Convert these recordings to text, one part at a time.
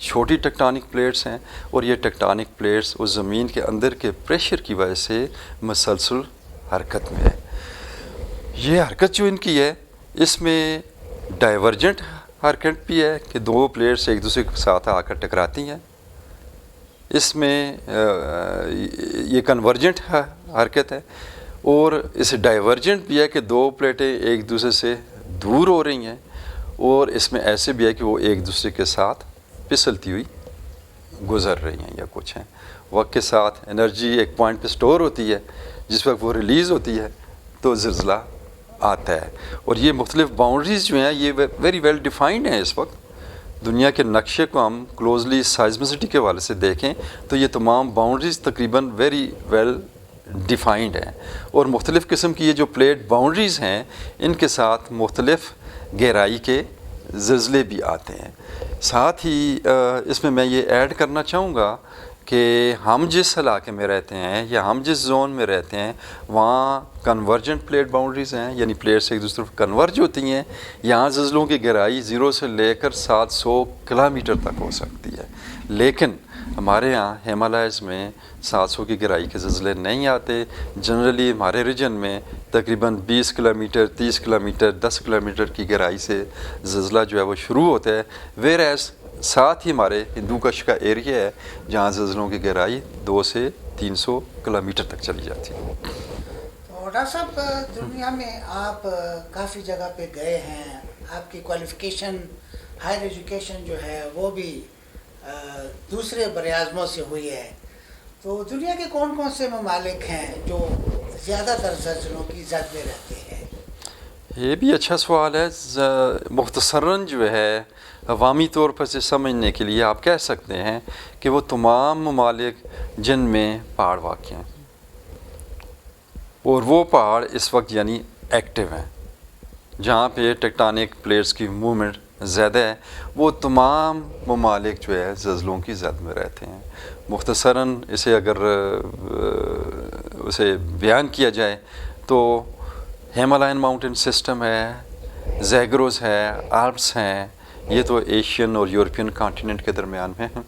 چھوٹی tectonic plates ہیں، اور یہ ٹیکٹونک پلیٹس اس زمین کے اندر کے پریشر کی وجہ سے مسلسل حرکت میں ہے۔ یہ حرکت جو ان کی ہے، اس میں ڈائیورجنٹ حرکت بھی ہے کہ دو پلیٹس ایک دوسرے کے ساتھ آ کر ٹکراتی ہیں، اس میں یہ کنورجنٹ حرکت ہے، اور اس ڈائیورجنٹ بھی ہے کہ دو پلیٹیں ایک دوسرے سے دور ہو رہی ہیں، اور اس میں ایسے بھی ہے کہ وہ ایک دوسرے کے ساتھ پھسلتی ہوئی گزر رہی ہیں یا کچھ ہیں۔ وقت کے ساتھ انرجی ایک پوائنٹ پہ سٹور ہوتی ہے، جس وقت وہ ریلیز ہوتی ہے تو زلزلہ آتا ہے۔ اور یہ مختلف باؤنڈریز جو ہیں یہ ویری ویل ڈیفائنڈ ہیں۔ اس وقت دنیا کے نقشے کو ہم کلوزلی سائزمسٹی کے حوالے سے دیکھیں تو یہ تمام باؤنڈریز تقریباً ویری ویل ڈیفائنڈ ہیں، اور مختلف قسم کی یہ جو پلیٹ باؤنڈریز ہیں ان کے ساتھ مختلف گہرائی کے زلزلے بھی آتے ہیں۔ ساتھ ہی اس میں یہ ایڈ کرنا چاہوں گا کہ ہم جس علاقے میں رہتے ہیں یا ہم جس زون میں رہتے ہیں وہاں کنورجنٹ پلیٹ باؤنڈریز ہیں، یعنی پلیٹس ایک دوسرے پر کنورج ہوتی ہیں۔ یہاں زلزلوں کی گہرائی 0 سے لے کر 700 کلومیٹر تک ہو سکتی ہے، لیکن ہمارے یہاں ہمالیز میں 700 کی گہرائی کے زلزلے نہیں آتے۔ جنرلی ہمارے ریجن میں تقریباً 20 کلومیٹر، 30 کلومیٹر، 10 کلومیٹر کی گہرائی سے زلزلہ جو ہے وہ شروع ہوتا ہے، ویئر ایز ساتھ ہی ہمارے ہندو کش کا ایریا ہے جہاں زلزلوں کی گہرائی 200 سے 300 کلومیٹر تک چلی جاتی ہے۔ تو ڈاکٹر صاحب، دنیا میں آپ کافی جگہ پہ گئے ہیں، آپ کی کوالیفیکیشن ہائر ایجوکیشن جو ہے وہ بھی دوسرے بر اعظموں سے ہوئی ہے، تو دنیا کے کون کون سے ممالک ہیں جو زیادہ تر زلزلوں کی زد میں رہتے ہیں؟ یہ بھی اچھا سوال ہے۔ مختصراً جو ہے عوامی طور پر سے سمجھنے کے لیے آپ کہہ سکتے ہیں کہ وہ تمام ممالک جن میں پہاڑ واقع ہیں، اور وہ پہاڑ اس وقت یعنی ایکٹیو ہیں، جہاں پہ ٹیکٹونک پلیٹس کی موومنٹ زیادہ ہے، وہ تمام ممالک جو ہے زلزلوں کی زد میں رہتے ہیں۔ مختصراً اسے اگر اسے بیان کیا جائے تو ہیمالین ماؤنٹین سسٹم ہے، زیگروز ہے، آلپس ہیں، یہ تو ایشین اور یورپین کانٹیننٹ کے درمیان میں ہیں،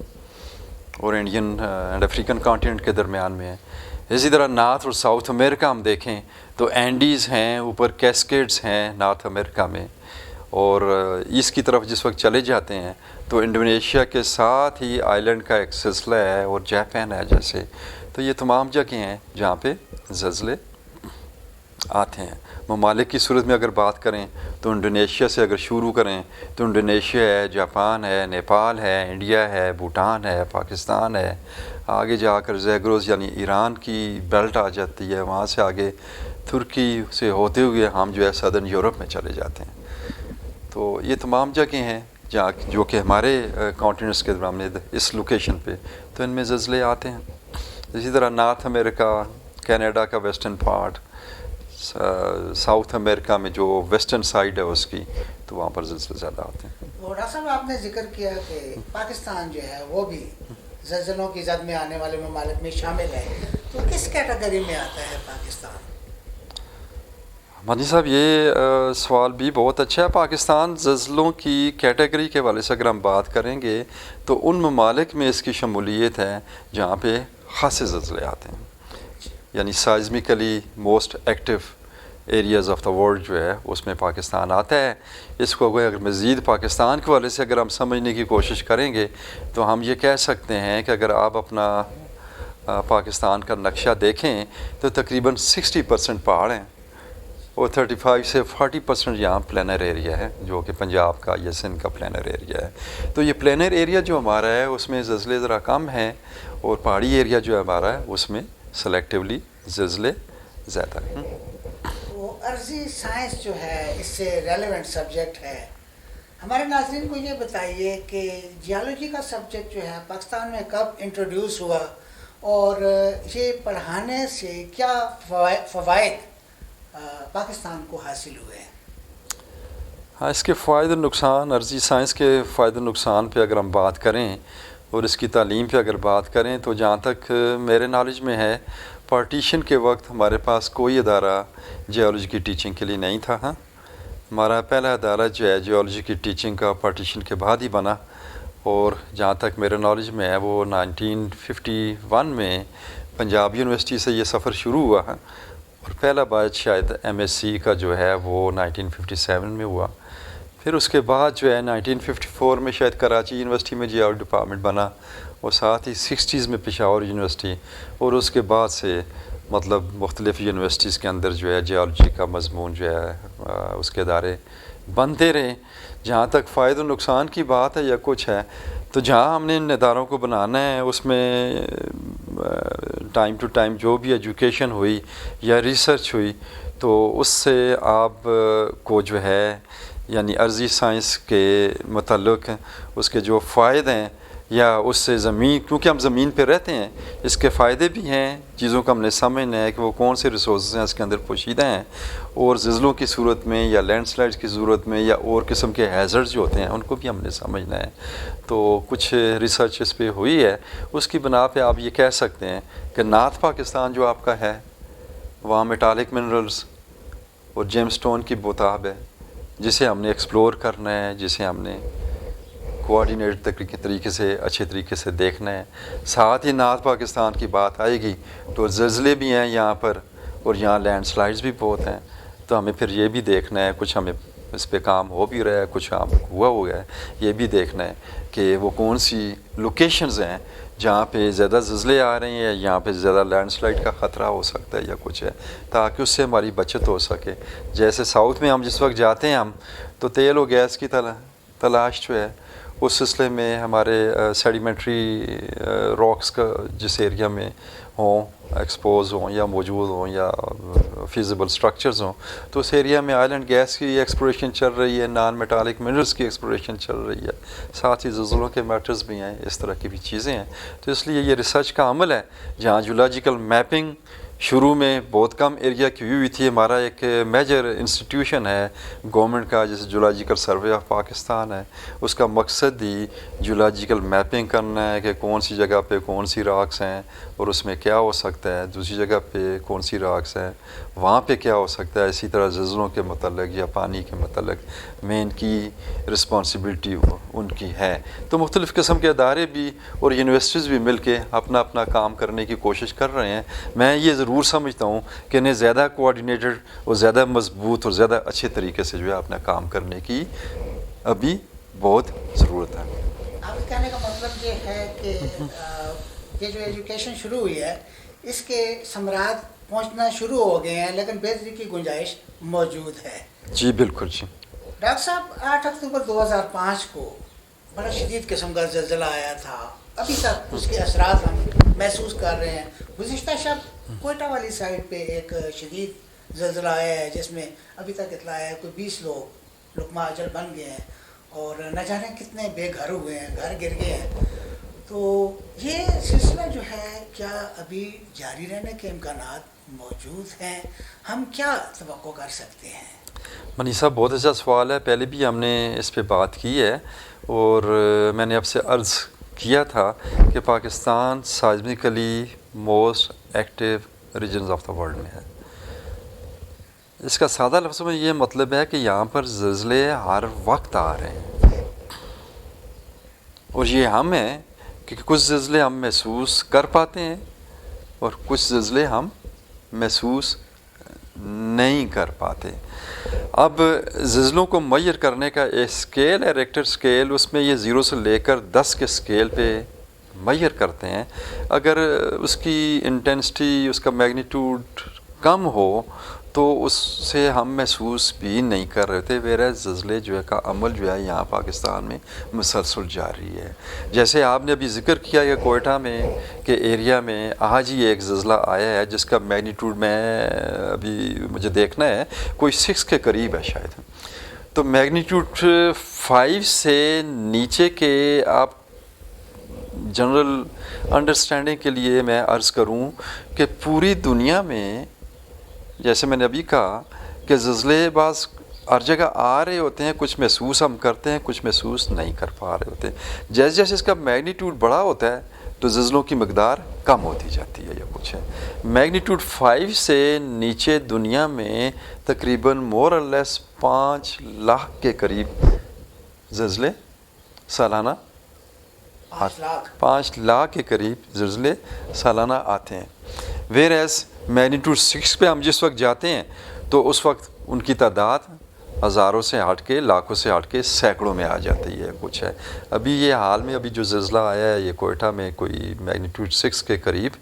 اور انڈین اینڈ افریقن کانٹیننٹ کے درمیان میں ہے۔ اسی طرح نارتھ اور ساؤتھ امریکہ ہم دیکھیں تو اینڈیز ہیں، اوپر کیسکیڈز ہیں نارتھ امریکہ میں، اور ایسٹ کی طرف جس وقت چلے جاتے ہیں تو انڈونیشیا کے ساتھ ہی آئی لینڈ کا ایک سلسلہ ہے، اور جاپان ہے جیسے، تو یہ تمام جگہیں ہیں جہاں پہ زلزلے آتے ہیں۔ ممالک کی صورت میں اگر بات کریں تو انڈونیشیا سے اگر شروع کریں تو انڈونیشیا ہے، جاپان ہے، نیپال ہے، انڈیا ہے، بھوٹان ہے، پاکستان ہے، آگے جا کر زیگروز یعنی ایران کی بیلٹ آ جاتی ہے، وہاں سے آگے ترکی سے ہوتے ہوئے ہم جو ہے سدرن یورپ میں چلے جاتے ہیں۔ تو یہ تمام جگہیں ہیں جہاں جو کہ ہمارے کانٹیننٹس کے درمیان اس لوکیشن پہ تو ان میں زلزلے آتے ہیں۔ اسی طرح نارتھ امریکہ، کینیڈا کا ویسٹرن پارٹ، ساؤتھ امریکہ میں جو ویسٹرن سائڈ ہے اس کی، تو وہاں پر زلزلے زیادہ آتے ہیں۔ تو ڈاکٹر صاحب، آپ نے ذکر کیا کہ پاکستان جو ہے وہ بھی زلزلوں کی زد میں آنے والے ممالک میں شامل ہے، تو کس کیٹیگری میں آتا ہے پاکستان؟ مانی صاحب، یہ سوال بھی بہت اچھا ہے۔ پاکستان زلزلوں کی کیٹیگری کے حوالے سے اگر ہم بات کریں گے تو ان ممالک میں اس کی شمولیت ہے جہاں پہ خاصے زلزلے آتے ہیں، یعنی seismically most active areas of the world جو ہے اس میں پاکستان آتا ہے۔ اس کو اگر مزید پاکستان کے حوالے سے اگر ہم سمجھنے کی کوشش کریں گے تو ہم یہ کہہ سکتے ہیں کہ اگر آپ اپنا پاکستان کا نقشہ دیکھیں تو تقریباً 60% پہاڑ ہیں، اور 35 سے 40% یہاں پلینر ایریا ہے، جو کہ پنجاب کا یا سندھ کا پلینر ایریا ہے۔ تو یہ پلینر ایریا جو ہمارا ہے اس میں زلزلے ذرا کم ہیں، اور پہاڑی ایریا جو ہمارا ہے اس میں سلیکٹیولی زلزلے زیادہ ہیں۔ وہ ارضی سائنس جو ہے اس سے ریلیونٹ سبجیکٹ ہے، ہمارے ناظرین کو یہ بتائیے کہ جیالوجی کا سبجیکٹ جو ہے پاکستان میں کب انٹروڈیوس ہوا، اور یہ پڑھانے سے کیا فوائد پاکستان کو حاصل ہوئے ہیں؟ ہاں، اس کے فائدے نقصان، ارضی سائنس کے فائدے نقصان پہ اگر ہم بات کریں اور اس کی تعلیم پہ اگر بات کریں تو جہاں تک میرے نالج میں ہے، پارٹیشن کے وقت ہمارے پاس کوئی ادارہ جیولوجی کی ٹیچنگ کے لیے نہیں تھا۔ ہاں، ہمارا پہلا ادارہ جو ہے جیولوجی کی ٹیچنگ کا پارٹیشن کے بعد ہی بنا، اور جہاں تک میرے نالج میں ہے وہ 1951 میں پنجاب یونیورسٹی سے یہ سفر شروع ہوا ہے، اور پہلا بیچ شاید ایم ایس سی کا جو ہے وہ 1957 میں ہوا. پھر اس کے بعد جو ہے 1954 میں شاید کراچی یونیورسٹی میں جیولوجی ڈپارٹمنٹ بنا، اور ساتھ ہی 60s میں پشاور یونیورسٹی، اور اس کے بعد سے مطلب مختلف یونیورسٹیز کے اندر جو ہے جیولوجی کا مضمون جو ہے اس کے ادارے بنتے رہے. جہاں تک فائدہ و نقصان کی بات ہے یا کچھ ہے، تو جہاں ہم نے ان اداروں کو بنانا ہے اس میں ٹائم ٹو ٹائم جو بھی ایجوکیشن ہوئی یا ریسرچ ہوئی تو اس سے آپ کو جو ہے یعنی ارضی سائنس کے متعلق اس کے جو فائدے ہیں یا اس سے زمین، کیونکہ ہم زمین پہ رہتے ہیں، اس کے فائدے بھی ہیں، چیزوں کا ہم نے سمجھنا ہے کہ وہ کون سے ریسورسز ہیں اس کے اندر پوشیدہ ہیں، اور زلزلوں کی صورت میں یا لینڈ سلائڈز کی صورت میں یا اور قسم کے ہیزرڈ جو ہوتے ہیں ان کو بھی ہم نے سمجھنا ہے. تو کچھ ریسرچ اس پہ ہوئی ہے، اس کی بنا پہ آپ یہ کہہ سکتے ہیں کہ نارتھ پاکستان جو آپ کا ہے وہاں میٹالک منرلز اور جیم سٹون کی بوتاب ہے جسے ہم نے ایکسپلور کرنا ہے، جسے ہم نے کوآرڈینیٹ طریقے سے اچھے طریقے سے دیکھنا ہے. ساتھ ہی نارتھ پاکستان کی بات آئے گی تو زلزلے بھی ہیں یہاں پر، اور یہاں لینڈ سلائڈز بھی بہت ہیں، تو ہمیں پھر یہ بھی دیکھنا ہے، کچھ ہمیں اس پہ کام ہو بھی رہا ہے، کچھ کام ہوا ہو گیا ہے، یہ بھی دیکھنا ہے کہ وہ کون سی لوکیشنز ہیں جہاں پہ زیادہ زلزلے آ رہے ہیں یا یہاں پہ زیادہ لینڈ سلائڈ کا خطرہ ہو سکتا ہے یا کچھ ہے، تاکہ اس سے ہماری بچت ہو سکے. جیسے ساؤتھ میں ہم جس وقت جاتے ہیں ہم تو تیل و گیس کی تلاش جو ہے اس سلسلے میں ہمارے سیڈیمنٹری راکس کا جس ایریا میں ہوں، ایکسپوز ہوں یا موجود ہوں یا فیزیبل سٹرکچرز ہوں، تو اس ایریا میں آئل اینڈ گیس کی ایکسپلوریشن چل رہی ہے، نان میٹالک منرلز کی ایکسپلوریشن چل رہی ہے، ساتھ ہی زلزلوں کے میٹرز بھی ہیں، اس طرح کی بھی چیزیں ہیں. تو اس لیے یہ ریسرچ کا عمل ہے جہاں جیولوجیکل میپنگ شروع میں بہت کم ایریا کی ہوئی تھی. ہمارا ایک میجر انسٹیٹیوشن ہے گورنمنٹ کا جیسے جیولوجیکل سروے آف پاکستان ہے، اس کا مقصد ہی جیولوجیکل میپنگ کرنا ہے کہ کون سی جگہ پہ کون سی راکس ہیں اور اس میں کیا ہو سکتا ہے، دوسری جگہ پہ کون سی راکس ہیں وہاں پہ کیا ہو سکتا ہے. اسی طرح زلزلوں کے متعلق یا پانی کے متعلق مین کی رسپانسبلٹی ان کی ہے. تو مختلف قسم کے ادارے بھی اور یونیورسٹیز بھی مل کے اپنا اپنا کام کرنے کی کوشش کر رہے ہیں. میں یہ ضرور سمجھتا ہوں کہ انہیں زیادہ کوآرڈینیٹڈ اور زیادہ مضبوط اور زیادہ اچھے طریقے سے جو ہے اپنا کام کرنے کی ابھی بہت ضرورت ہے. آپ کے کہنے کا مطلب یہ ہے کہ یہ جو ایجوکیشن شروع ہوئی ہے اس کے ثمرات پہنچنا شروع ہو گئے ہیں، لیکن بہتری کی گنجائش موجود ہے. جی بالکل. جی ڈاکٹر صاحب، 8 اکتوبر 2005 کو بڑا شدید قسم کا زلزلہ آیا تھا، ابھی تک اس کے اثرات ہم محسوس کر رہے ہیں. گزشتہ شب کوئٹہ والی سائڈ پہ ایک شدید زلزلہ آیا ہے جس میں ابھی تک اطلاع ہے کوئی 20 لوگ لقمہ اجل بن گئے ہیں اور نہ جانے کتنے بے گھر ہوئے ہیں، گھر گر گئے ہیں. تو یہ سلسلہ جو ہے کیا ابھی جاری رہنے کے امکانات موجود ہیں؟ ہم کیا توقع کر سکتے ہیں؟ منی صاحب بہت اچھا سوال ہے. پہلے بھی ہم نے اس پہ بات کی ہے اور میں نے آپ سے عرض کیا تھا کہ Pakistan seismically most active regions of the world میں ہے. اس کا سادہ لفظوں میں یہ مطلب ہے کہ یہاں پر زلزلے ہر وقت آ رہے ہیں، اور یہ ہم ہیں کہ کچھ زلزلے ہم محسوس کر پاتے ہیں اور کچھ زلزلے ہم محسوس نہیں کر پاتے. اب زلزلوں کو میئر کرنے کا ایک اسکیل ہے ریکٹر اسکیل، اس میں یہ 0 سے لے کر 10 کے اسکیل پہ میئر کرتے ہیں. اگر اس کی انٹینسٹی، اس کا میگنیٹیوڈ کم ہو تو اس سے ہم محسوس بھی نہیں کر رہے تھے. ویرہ زلزلے جو ہے کا عمل جو ہے یہاں پاکستان میں مسلسل جاری ہے. جیسے آپ نے ابھی ذکر کیا کہ کوئٹہ میں کے ایریا میں آج ہی ایک زلزلہ آیا ہے جس کا میگنیٹیوڈ میں ابھی مجھے دیکھنا ہے کوئی 6 کے قریب ہے شاید. تو میگنیٹیوڈ 5 سے نیچے کے آپ جنرل انڈرسٹینڈنگ کے لیے میں عرض کروں کہ پوری دنیا میں جیسے میں نے ابھی کہا کہ زلزلے بعض ہر جگہ آ رہے ہوتے ہیں، کچھ محسوس ہم کرتے ہیں، کچھ محسوس نہیں کر پا رہے ہوتے ہیں. جیسے جیسے اس کا میگنیٹیوڈ بڑا ہوتا ہے تو زلزلوں کی مقدار کم ہوتی جاتی ہے یا کچھ ہے. میگنیٹیوڈ 5 سے نیچے دنیا میں تقریباً مور اور لیس 5 لاکھ کے قریب زلزلے سالانہ 5 لاکھ کے قریب زلزلے سالانہ آتے ہیں. ویئر ایز میگنیٹیوڈ 6 پہ ہم جس وقت جاتے ہیں تو اس وقت ان کی تعداد ہزاروں سے ہٹ کے لاکھوں سے ہٹ کے سینکڑوں میں آ جاتی ہے. کچھ ہے ابھی یہ حال میں ابھی جو زلزلہ آیا ہے یہ کوئٹہ میں کوئی میگنیٹیوڈ 6 کے قریب,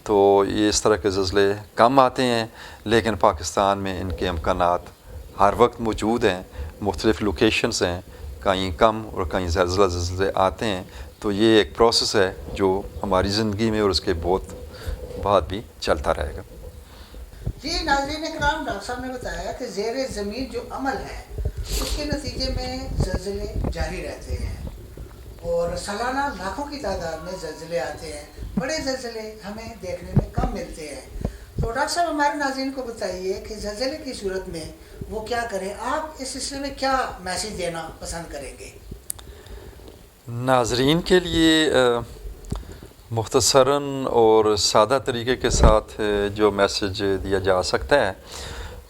تو یہ اس طرح کے زلزلے کم آتے ہیں, لیکن پاکستان میں ان کے امکانات ہر وقت موجود ہیں. مختلف لوکیشنز ہیں, کہیں کم اور کہیں زلزلے آتے ہیں. تو یہ ایک پروسیس ہے جو ہماری زندگی میں اور اس کے بہت بعد بھی چلتا رہے گا. جی ناظرین کرام, ڈاکٹر صاحب نے بتایا کہ زیر زمین جو عمل ہے اس کے نتیجے میں زلزلے جاری رہتے ہیں اور سالانہ لاکھوں کی تعداد میں زلزلے آتے ہیں. بڑے زلزلے ہمیں دیکھنے میں کم ملتے ہیں. تو ڈاکٹر صاحب ہمارے ناظرین کو بتائیے کہ زلزلے کی صورت میں وہ کیا کریں, آپ اس سلسلے میں کیا میسیج دینا پسند کریں گے؟ ناظرین کے لیے مختصراً اور سادہ طریقے کے ساتھ جو میسیج دیا جا سکتا ہے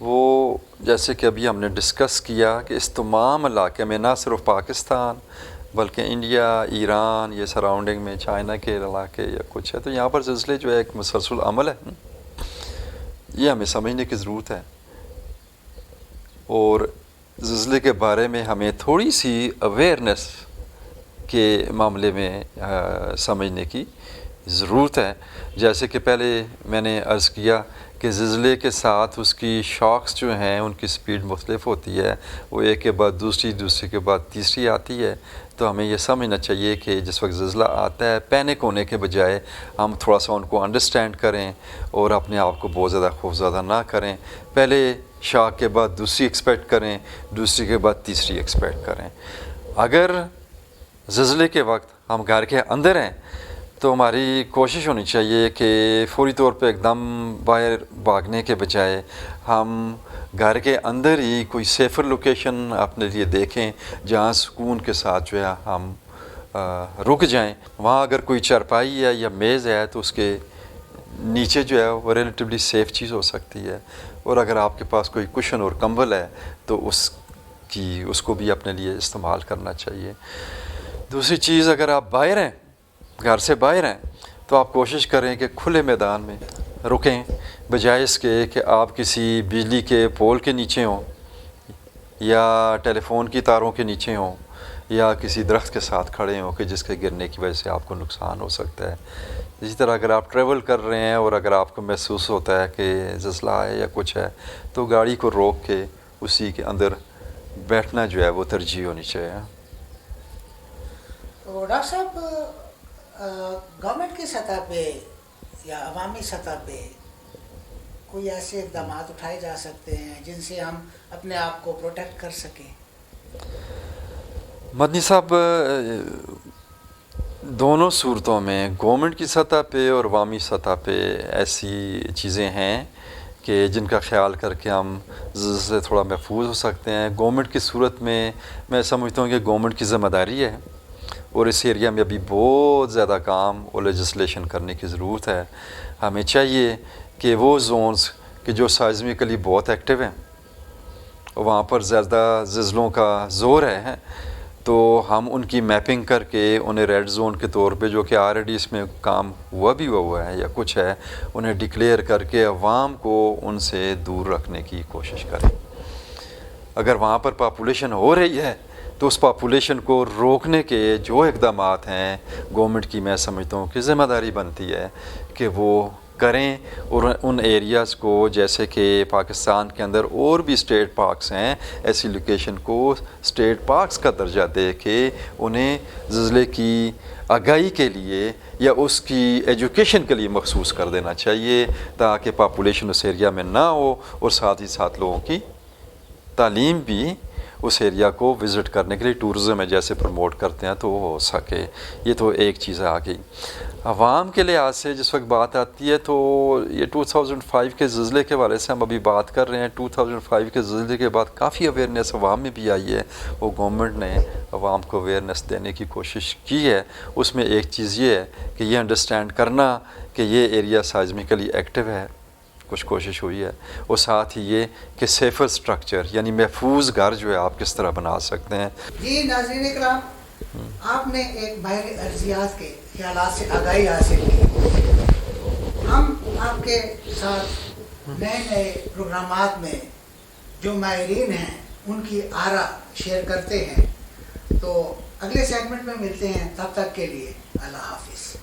وہ جیسے کہ ابھی ہم نے ڈسکس کیا کہ اس تمام علاقے میں نہ صرف پاکستان بلکہ انڈیا, ایران, یہ سراؤنڈنگ میں چائنا کے علاقے یا کچھ ہے, تو یہاں پر زلزلے جو ہے ایک مسلسل عمل ہے, یہ ہمیں سمجھنے کی ضرورت ہے. اور زلزلے کے بارے میں ہمیں تھوڑی سی اویئرنیس کے معاملے میں سمجھنے کی ضرورت ہے. جیسے کہ پہلے میں نے عرض کیا کہ زلزلے کے ساتھ اس کی شاکس جو ہیں ان کی سپیڈ مختلف ہوتی ہے, وہ ایک کے بعد دوسری, دوسری کے بعد تیسری آتی ہے. تو ہمیں یہ سمجھنا چاہیے کہ جس وقت زلزلہ آتا ہے پینک ہونے کے بجائے ہم تھوڑا سا ان کو انڈرسٹینڈ کریں اور اپنے آپ کو بہت زیادہ خوفزدہ نہ کریں. پہلے شاک کے بعد دوسری ایکسپیکٹ کریں, دوسری کے بعد تیسری ایکسپیکٹ کریں. اگر زلزلے کے وقت ہم گھر کے اندر ہیں تو ہماری کوشش ہونی چاہیے کہ فوری طور پہ ایک دم باہر بھاگنے کے بجائے ہم گھر کے اندر ہی کوئی سیفر لوکیشن اپنے لیے دیکھیں جہاں سکون کے ساتھ جو ہے ہم رک جائیں. وہاں اگر کوئی چارپائی ہے یا میز ہے تو اس کے نیچے جو ہے وہ ریلیٹیولی سیف چیز ہو سکتی ہے. اور اگر آپ کے پاس کوئی کشن اور کمبل ہے تو اس کو بھی اپنے لیے استعمال کرنا چاہیے. دوسری چیز, اگر آپ باہر ہیں, گھر سے باہر ہیں, تو آپ کوشش کریں کہ کھلے میدان میں رکیں بجائے اس کے کہ آپ کسی بجلی کے پول کے نیچے ہوں یا ٹیلی فون کی تاروں کے نیچے ہوں یا کسی درخت کے ساتھ کھڑے ہوں کہ جس کے گرنے کی وجہ سے آپ کو نقصان ہو سکتا ہے. اسی طرح اگر آپ ٹریول کر رہے ہیں اور اگر آپ کو محسوس ہوتا ہے کہ زلزلہ ہے یا کچھ ہے تو گاڑی کو روک کے اسی کے اندر بیٹھنا جو ہے وہ ترجیح ہونی چاہیے. تو ڈاکٹر صاحب, گورنمنٹ کی سطح پہ یا عوامی سطح پہ کوئی ایسے اقدامات اٹھائے جا سکتے ہیں جن سے ہم اپنے آپ کو پروٹیکٹ کر سکیں؟ مدنی صاحب, دونوں صورتوں میں گورنمنٹ کی سطح پہ اور عوامی سطح پہ ایسی چیزیں ہیں کہ جن کا خیال کر کے ہم زلزلے سے تھوڑا محفوظ ہو سکتے ہیں. گورنمنٹ کی صورت میں سمجھتا ہوں کہ گورنمنٹ کی ذمہ داری ہے اور اس ایریا میں ابھی بہت زیادہ کام اور لیجسلیشن کرنے کی ضرورت ہے. ہمیں چاہیے کہ وہ زونز کہ جو سائزمکلی بہت ایکٹیو ہیں, وہاں پر زیادہ زلزلوں کا زور ہے, تو ہم ان کی میپنگ کر کے انہیں ریڈ زون کے طور پہ, جو کہ آلریڈی اس میں کام ہوا ہے یا کچھ ہے, انہیں ڈکلیئر کر کے عوام کو ان سے دور رکھنے کی کوشش کریں. اگر وہاں پر پاپولیشن ہو رہی ہے تو اس پاپولیشن کو روکنے کے جو اقدامات ہیں گورنمنٹ کی, میں سمجھتا ہوں کہ ذمہ داری بنتی ہے کہ وہ کریں. اور ان ایریاز کو, جیسے کہ پاکستان کے اندر اور بھی اسٹیٹ پارکس ہیں, ایسی لوکیشن کو اسٹیٹ پارکس کا درجہ دے کے انہیں زلزلے کی آگاہی کے لیے یا اس کی ایجوکیشن کے لیے مخصوص کر دینا چاہیے تاکہ پاپولیشن اس ایریا میں نہ ہو اور ساتھ ہی ساتھ لوگوں کی تعلیم بھی اس ایریا کو وزٹ کرنے کے لیے ٹورزم میں جیسے پروموٹ کرتے ہیں تو وہ ہو سکے. یہ تو ایک چیز آ گئی. عوام کے لحاظ سے جس وقت بات آتی ہے تو یہ 2005 کے زلزلے کے حوالے سے ہم ابھی بات کر رہے ہیں. 2005 کے زلزلے کے بعد کافی اویئرنیس عوام میں بھی آئی ہے, وہ گورنمنٹ نے عوام کو اویئرنیس دینے کی کوشش کی ہے. اس میں ایک چیز یہ ہے کہ یہ انڈرسٹینڈ کرنا کہ یہ ایریا سائزمکلی ایکٹیو ہے, کچھ کوشش ہوئی ہے, اور ساتھ ہی یہ کہ سیفر سٹرکچر یعنی محفوظ گھر جو ہے آپ کس طرح بنا سکتے ہیں. جی ناظرین کرام, آپ نے ایک ماہر ارضیات کے خیالات سے آگاہی حاصل کی. ہم آپ کے ساتھ نئے نئے پروگرامات میں جو ماہرین ہیں ان کی آرا شیئر کرتے ہیں. تو اگلے سیگمنٹ میں ملتے ہیں، تب تک کے لیے اللہ حافظ.